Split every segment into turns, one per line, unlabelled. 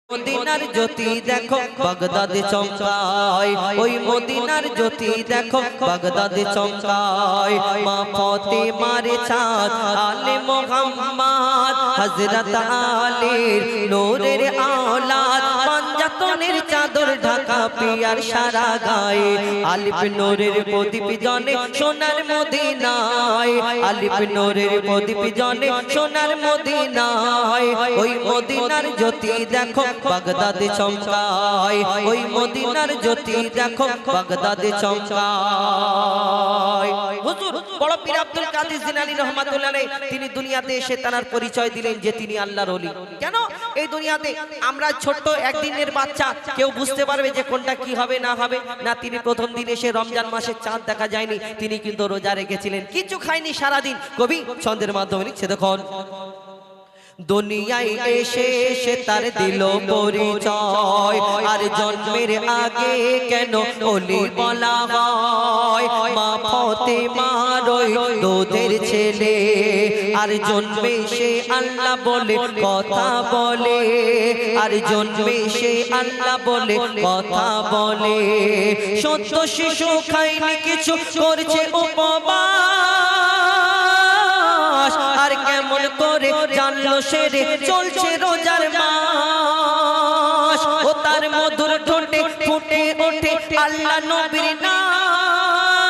মদিনার জ্যোতি দেখো বাগদাদে চমকায়, ওই মদিনার জ্যোতি দেখো বাগদাদে চমকায়। মা ফাতেমার চাঁদ আলে মুহাম্মদ, হযরত আলীর নূরের আওলাদ, পাঞ্জাতনের চাদর ঢাকা পিয়ার সারা গায়ে। আলিফ নূরের প্রদীপ জ্বলে সোনার মদিনায়, আলিফ নূরের প্রদীপ জ্বলে সোনার মদিনায়। ওই মদিনার জ্যোতি দেখো বাগদাদে চমকায়, ওই মদিনার জ্যোতি দেখো বাগদাদে চমকায়। হুজুর বড় পীর আব্দুল কাদের জিলানী রাহমাতুল্লাহ আলাইহি তিনি দুনিয়াতে এসে তার পরিচয় দিলেন যে তিনি আল্লাহর ওলি। কেন এই দুনিয়াতে আমরা ছোট্ট একদিনের বাচ্চা, কেউ বুঝতে পারবে যে কোনটা কি হবে না হবে না। তিনি প্রথম দিন এসে রমজান মাসের চাঁদ দেখা যায়নি, তিনি কিন্তু রোজা রেখেছিলেন, কিছু খায়নি সারাদিন। কবি ছন্দের মাধ্যমে লিখছে দেখুন, দুনিয়ায় এসে সে তার দিল পরিচয়, আর জন্মের আগে কেন ওলি বলা হয়। মা ফাতেমার ওই দুধের ছেলে, আর জন্মে সে আল্লাহ বলে কথা বলে, আর জন্মে সে আল্লাহ বলে কথা বলে। সত্য শিশু খায়নি কিছু, করছে উপবাস, আর কেমন করে জানলো সে রে চলছে রোজার মাস। ও তার মধুর ঠোঁটে ফুটে ওঠে আল্লাহ নবীর নাম,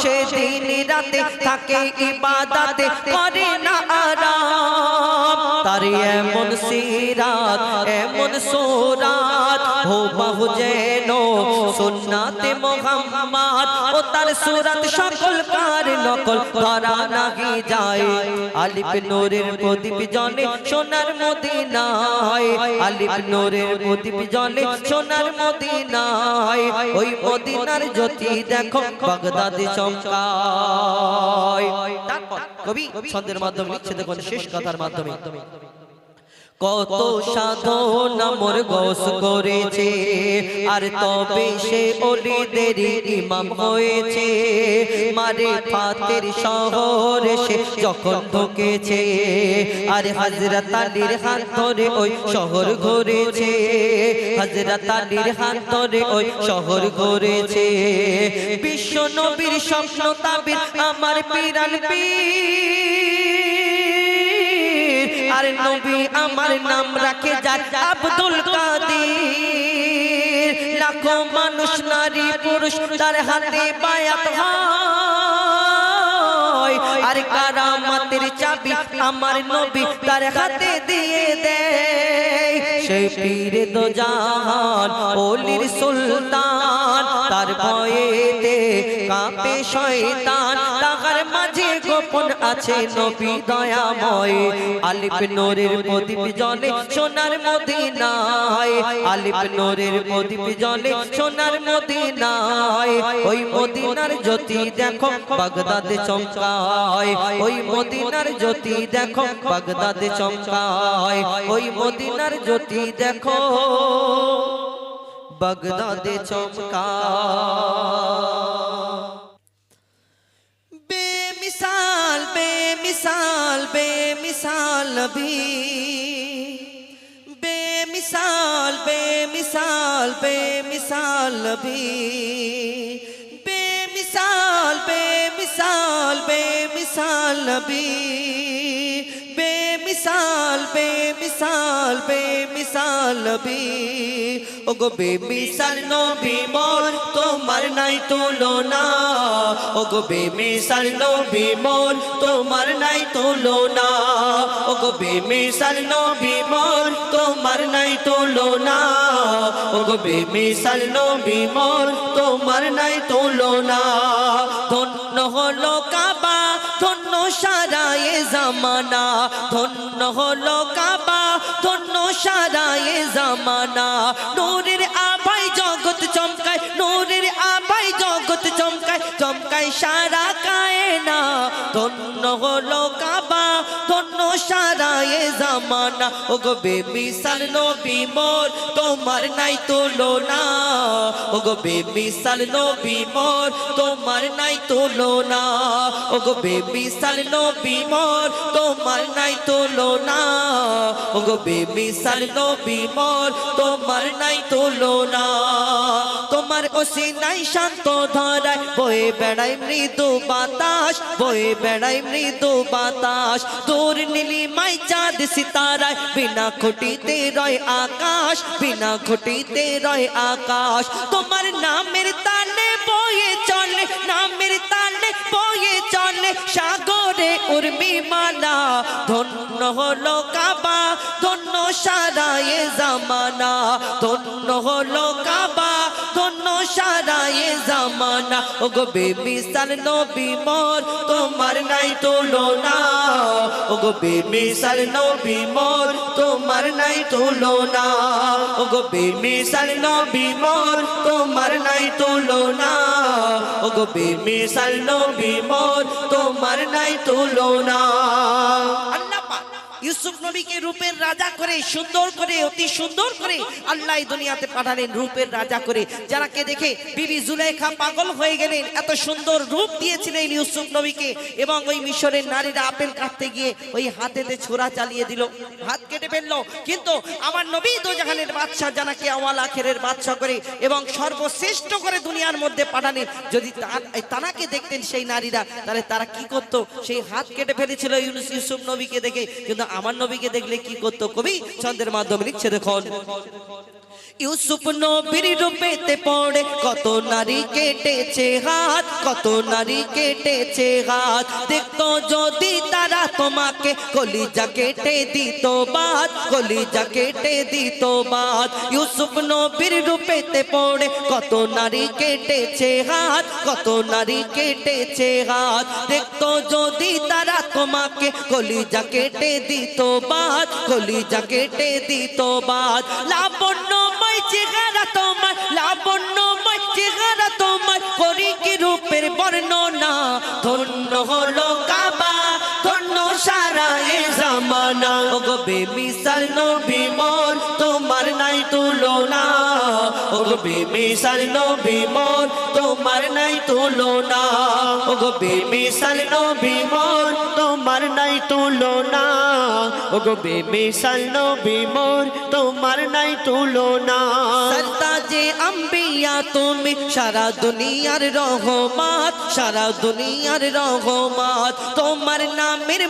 সে দিন রাতে থাকে ইবাদতে করে না আরাম। তার এমন সিরাত এমন সুরাত হুবহু যেন সুন্নাতে মুহাম্মদ, ও তার সুরাত সকল কার নকল ধরা নাহি যায়। আলিফ নূরের প্রদীপ জ্বলে সোনার মদিনায়, আলিফ নূরের প্রদীপ জ্বলে সোনার মদিনায়। ওই মদিনার জ্যোতি দেখো বাগদাদে চমকায়। তারপর কবি ছন্দের মাধ্যমে লিখছে দেখুন শেষ কথার মাধ্যমে, কত সাধনা মোর গোস করেছে, আর তবে সে ওলিদের ইমাম হয়েছে। মারে ফাতের শহরে সে যখন ঢুকেছে, আর হযরত আলীর হাত ধরে ওই শহর ঘুরেছে, হযরত আলীর হাত ধরে ওই শহর ঘুরেছে। বিশ্ব নবীর স্বপ্ন তাবির আমার পীরান পীর, আর নবী আমার নাম রাখে যার আব্দুল কাদের। লাখো মানুষ নারী পুরুষ তার হাতে বায়াত হয়, আর কারামাতের চাবি আমার নবী তার হাতে দিয়ে দেয়। সেই পীর দো জাহান ওলির সুলতান, তার ভয়েতে কাঁপে শয়তান, তাহার মাঝে গোপন আছে নবী দয়াময়। আলিফ নূরের প্রদীপ জ্বলে সোনার মদিনায়, আলিফ নূরের প্রদীপ জ্বলে সোনার মদিনায়। ওই মদিনার জ্যোতি দেখো বাগদাদে চমকায়, ওই মদিনার জ্যোতি দেখো বাগদাদে চমকায়। ওই মদিনার জ্যোতি দেখো বাগদাদে চমকায়। বেমিসাল বেমিসাল বেমিসাল নবী, বেমিসাল বেমিসাল বেমিসাল নবী, বেমিসাল বেমিসাল বেমিসাল নবী, বেমিসাল বেমিসাল বেমিসাল নবী। ওগো বেমিসাল নবী মোর তোমার নাই তুলনা, ওগো বেমিসাল নবী মোর তোমার নাই তুলনা, ওগো বেমিসাল নবী মোর তোমার নাই তুলনা, ওগো বেমিসাল নবী মোর তোমার নাই তুলনা। ধন্য হলো কাবা, ধন্য সারায়ে জামানা, ধন্য হলো কাবা, ধন্য সারায়ে জামানা। নূরের আভায় জগৎ চমকায়, নূরের আভায় জগৎ চমকায়, চমকায় মক্কায় সারা কায়না, ধন্য হলো কাবা, ধন্য সারা এ জামানা। ওগো বেমিসাল নবী মোর, তোমার নাই তুলনা। ওগো বেমিসাল নবী মোর, তোমার নাই তুলনা। ওগো বেমিসাল নবী মোর, তোমার নাই তুলনা। ওগো বেমিসাল নবী মোর, তোমার নাই তুলনা। তোমার ওসিনাই শান্ত ধরায় বয়ে বেড়ায় মৃদু বাতাস, বয়ে বেড়ায় মৃদু বাতাস। দূর নীলিমায় চাঁদ সিতারায়, বিনা খুঁটিতে রয় আকাশ, বিনা খুঁটিতে রয় আকাশ। তোমার নামের তালে বয়ে চলে, নামের তালে বয়ে চলে সাগরে উর্মিমালা। ধন্য হলো কাবা, ধন্য সারা এ জামানা। ধন্য হলো কাবা, ধন্য সারা এ জামানা। ওগো বেমিসাল নবী মোর, তোমার নাই তুলনা। ওগো বেমিসাল নবী মোর, তোমার নাই তুলনা। ওগো বেমিসাল নবী মোর, তোমার নাই তুলনা। ওগো বেমিসাল নবী মোর, তোমার নাই তুলনা। আল্লাহ পাক ইউসুফ নবীকে রূপের রাজা করে, সুন্দর করে, অতি সুন্দর করে আল্লাহ এই দুনিয়াতে পাঠালেন রূপের রাজা করে। যারাকে দেখে বিবি জুলেখা পাগল হয়ে গেলেন, এত সুন্দর রূপ দিয়েছিলেন ইউসুফ নবীকে। এবং ওই মিশরের নারীরা আপেল কাটতে গিয়ে ওই হাতেতে ছোরা চালিয়ে দিল, হাত কেটে ফেললো। কিন্তু আমার নবী দোজাহানের বাদশা, জানাকে আওয়াল আখেরের বাদশা করে এবং সর্বশ্রেষ্ঠ করে দুনিয়ার মধ্যে পাঠালেন। যদি তানাকে দেখতেন সেই নারীরা, তাহলে তারা কি করতো? সেই হাত কেটে ফেলেছিল ইউসুফ নবীকে দেখে। কিন্তু আমার নবীকে দেখলে কি করতো? কবি ছন্দের মাধ্যমে লিখছে দেখুন। ইউসুফ নবীর রূপেতে পড়ে কত নারী কেটেছে হাত, কত নারী কেটেছে হাত। দেখতো যদি তারা তোমাকে কলিজা কেটে দিত বাদ, কলিজা কেটে দিত বাদ। ইউসুফ নবীর রূপেতে পড়ে কত নারী কেটেছে হাত, কত নারী কেটেছে হাত। দেখতো যদি তারা তোমাকে কলিজা কেটে দিত বাদ, কলিজা কেটে দিত বাদ। লাবণ্যময় চেহারা তোমার, লাবণ্যময় চেহারা তোমার, করি কি রূপের বর্ণনা। ধন্য হলো কাবা, ধন্য সারা এ জামানা। ওগো বেমিসাল নবী মোর, তোমার নাই তুলনা। ওগো বেমিসাল নবী মোর, তোমার নাই তুলনা। ওগো বেমিসাল নবী মোর, তোমার নাই তুলনা। ওগো বেমিসাল নবী মোর, তোমার নাই তুলনা। সরতাজে আম্বিয়া তুমি, সারা দুনিয়ার রহমত, সারা দুনিয়ার রহমত। তোমার নামের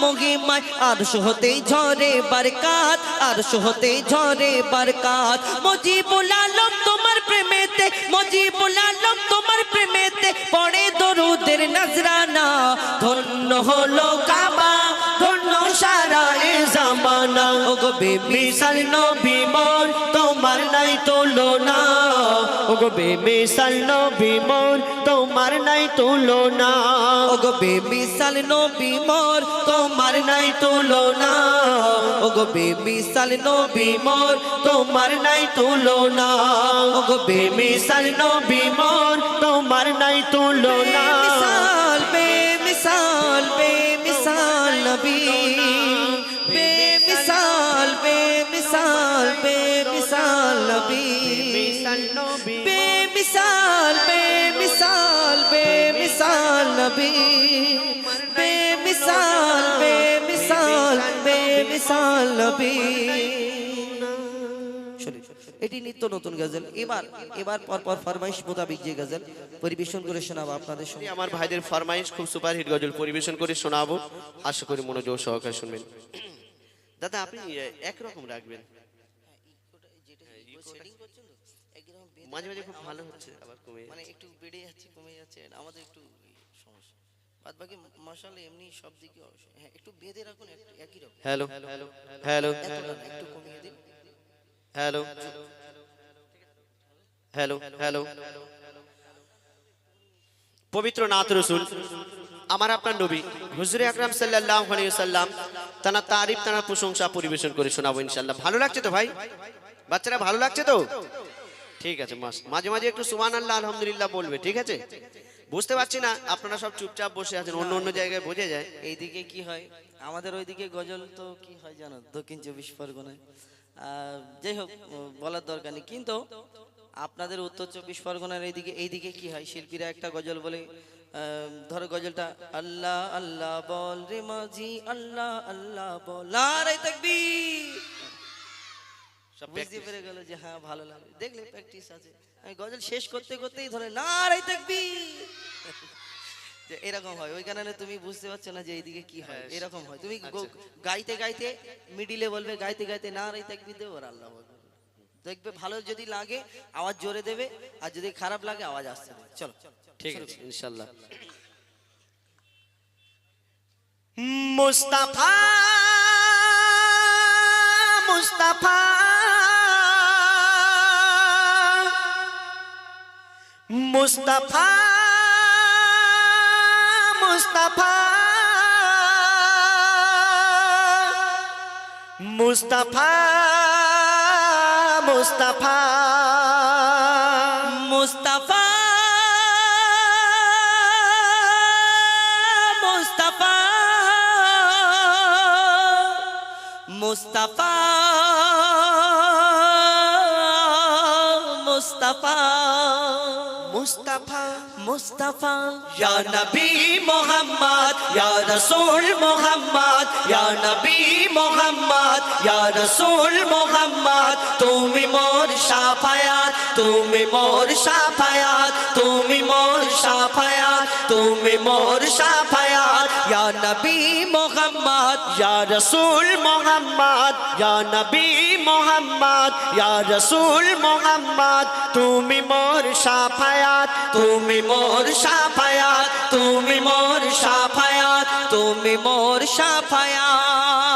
মহিমায় আরশ হতে ঝরে বরকাত, আরশ হতে ঝরে বরকাত। মুজিবুল আলম তোমার প্রেমেতে, মুজিবুল আলম তোমার প্রেমেতে পড়ে দরুদের নজরানা। ধন্য হলো কাবা, ধন্য সারা এ জামানা। ওগো বেমিসাল নবী মোর, তোমার নাই তুলনা। ওগো বেমিসাল নবী মোর, তোমার নাই তুলনা। ওগো বেমিসাল নবী মোর, তোমার নাই তুলনা। ওগো বেমিসাল নবী মোর, তোমার নাই তুলনা। ওগো বেমিসাল নবী মোর, তোমার নাই তুলনা। বেমিসাল, বেমিসাল নবী, বেমিসাল, বেমিসাল, বেমিসাল নবী, বেমিসাল, বেমিসাল, বেমিসাল নবী, বেমিসাল, বেমিসাল, বেমিসাল নবী। এটি নিত্য নতুন গজল। এবার পরপর ফরমাইশ মোতাবিক যে গজল পরিবেশন করে শোনাবো আপনাদের সঙ্গে।
আমার ভাইদের ফরমাইশ খুব সুপারহিট গজল পরিবেশন করে শোনাবো, আশা করি মনোযোগ সহকারে শুনবেন। দাদা আপনি একরকম রাখবেন, মাঝে মাঝে খুব ভালো হচ্ছে, আবার কমে
মানে একটু বেড়ে যাচ্ছে, কমে যাচ্ছে, আমাদের একটু সমস্যা। বাদ বাকি মশালা এমনি সব দিকে হ্যাঁ একটু বেঁধে রাখুন, একই রকম।
হ্যালো হ্যালো
একটু কমিয়ে দিন।
Hello hello hello. পবিত্র নাত রসুল আমার আপনার নবী হুজুরে আকরাম সাল্লাল্লাহু আলাইহি ওয়াসাল্লাম তার তারিফ, তার প্রশংসা পরিবেশন করে শোনাবো ইনশাআল্লাহ। ভালো লাগছে তো ভাই? বাচ্চারা ভালো লাগছে তো? ঠিক আছে, মাঝে মাঝে একটু সুবহানাল্লাহ আলহামদুলিল্লাহ বলবে, ঠিক আছে? বুঝতে পারছি না, আপনারা সব চুপচাপ বসে আছেন, অন্য অন্য জায়গায় বোঝা যায়।
এইদিকে কি হয়, আমাদের ওইদিকে গজল তো কি হয় জানো, দক্ষিণ চব্বিশ পরগনায়। যাই হোক, বলার দরকার নেই, কিন্তু আপনাদের উত্তর চব্বিশ পরগনার এইদিকে কি হয়, শিল্পীরা একটা গজল বলে, ধরো গজলটা, আল্লাহ আল্লাহ বল রে মাঝি, আল্লাহ আল্লাহ বল, নারে তাকবীর।
সব
বুঝতে
practice।
পেরে গেল যে হ্যাঁ ভালো লাগে, দেখলে প্র্যাকটিস আছে। আমি গজল শেষ করতে করতেই ধরে নারে তাকবীর, যে এরকম হয়। ওই কারণে তুমি বুঝতে পারছো না যে এইদিকে কি হয়, এরকম হয়। তুমি গাইতে গাইতে মিডিলে বলবে, গাইতে গাইতে নারে তাকবীর দেবে, আর আল্লাহ বলবে। দেখবে ভালো যদি লাগে আওয়াজ জোরে দেবে, আর যদি খারাপ লাগে আওয়াজ আসতে দেবে। চলো
ঠিক আছে ইনশাআল্লাহ। মুস্তাফা মুস্তাফা মুস্তাফা মুস্তাফা মুস্তাফা মুস্তাফা
মুস্তাফা মুস্তাফা মুস্তাফা মুস্তাফা
মুস্তাফা
মুস্তাফা ইয়া নবী মোহাম্মদ ইয়া রাসূল মোহাম্মদ ইয়া নবী মোহাম্মদ ইয়া রাসূল মোহাম্মদ তুমি মোর শাফায়াত তুমি মোর শাফায়াত তুমি মোর শাফায়াত তুমি মোর শাফায়াত ইয়া নবী মোহাম্মদ ইয়া রাসূল মোহাম্মদ ইয়া নবী মোহাম্মদ ইয়া রাসূল মোহাম্মদ তুমি মোর শাফায়াত তুমি মোর শাফায়াত তুমি মোর শাফায়াত তুমি মোর শাফায়াত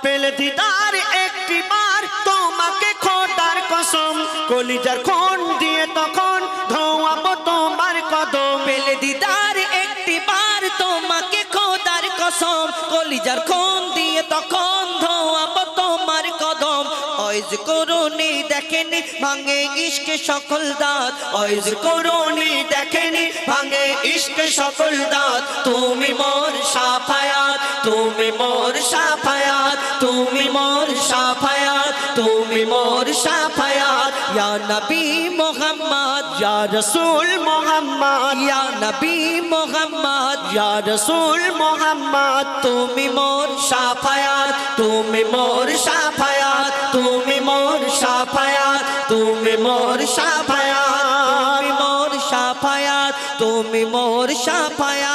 পেলে দিদার একটি বার তোমাকে খোদার কসম কলিজার খুন দিয়ে তখন ধোয়াবো তোমার কদম
পেলে দিদার একটি বার তোমাকে খোদার কসম কলিজার খুন দিয়ে তখন ধোয়াবো তোমার কদম ওইজ করুনি দেখেনি ভাঙে ইশকে সকল দাঁত ওইজ করুনি দেখেনি ভাঙে ইশকে সকল দাঁত তুমি মোর শাফায়াত তুমি মোর শাফায়াত তুমি মোর শাফায়াত তুমি মোর শাফায়াত ইয়া নবী মুহাম্মদ ইয়া রাসূল মুহাম্মদ ইয়া নবী মুহাম্মদ ইয়া রাসূল মুহাম্মদ তুমি মোর শাফায়াত তুমি মোর শাফায়াত তুমি মোর শাফায়াত তুমি মোর শাফায়াত তুমি মোর শাফায়াত তুমি মোর শাফায়াত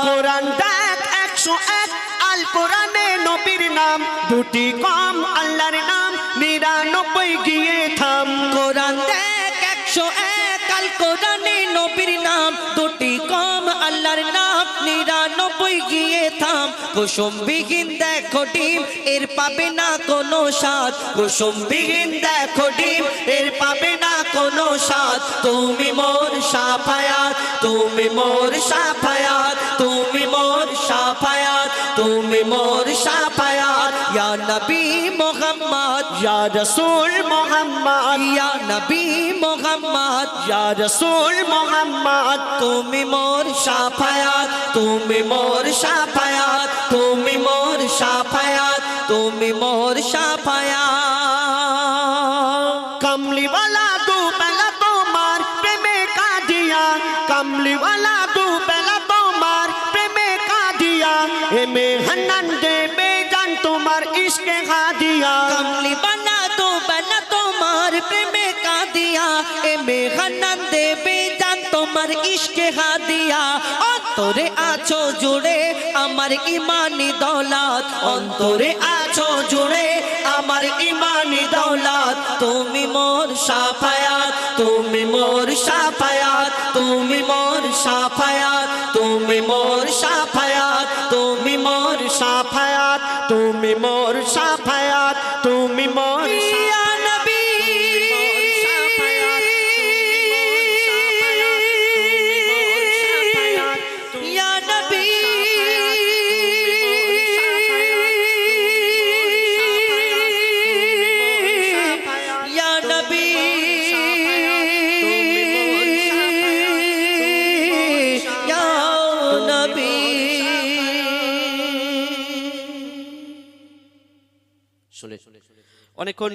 কোরআন দেখ 101 আল কোরআনে নবীর নাম দুটি কম আল্লাহর নাম 99 গিয়ে থাম
কোরআন দেখ 101 আল কোরআনে নবীর নাম দুটি কম আল্লাহর নাম 99 গিয়ে থাম কুসুমবিহীন দেখো ডিম এর পাবে না কোনো স্বাদ কুসুমবিহীন দেখো ডিম এর পাবে না কোনো স্বাদ তুমি মোর শাফায়াত তুমি মোর শাফায়াত তুমি মোর শাফায়াত তুমি মোর শাফায়াত ইয়া নবী মুহাম্মদ
ইয়া রাসূল মুহাম্মদ
ইয়া নবী মুহাম্মদ
ইয়া রাসূল মুহাম্মদ
তুমি মোর শাফায়াত তুমি মোর শাফায়াত তুমি মোর শাফায়াত তুমি মোর শাফায়াত
কমলিওয়ালা দু বেলা তোমার প্রেমে কাঁদিয়া কমলিওয়ালা দু বেলা তোমার প্রেমে কাঁদিয়া এমে হান্নান দেবে জান তোমার ইশকে হাদিয়া
কমলি বানা তো বানা তোমার প্রেমে কাঁদিয়া এ মেঘানন্দ দেবে জান তোমার ইশকে হাদিয়া অন্তরে আছো জুড়ে আমার ইমানি দৌলত অন্তরে আছো জুড়ে আমার ইমানি দৌলত তুমি মোর শাফায়াত তুমি মোর শাফায়াত তুমি মোর শাফায়াত তুমি মোর শাফায়াত তুমি মোর
সাফায়াত তুমি মোর সাফায়াত তুমি মোর
ইয়া নবী ইয়া নবী ইয়া নবী
অনেকক্ষণ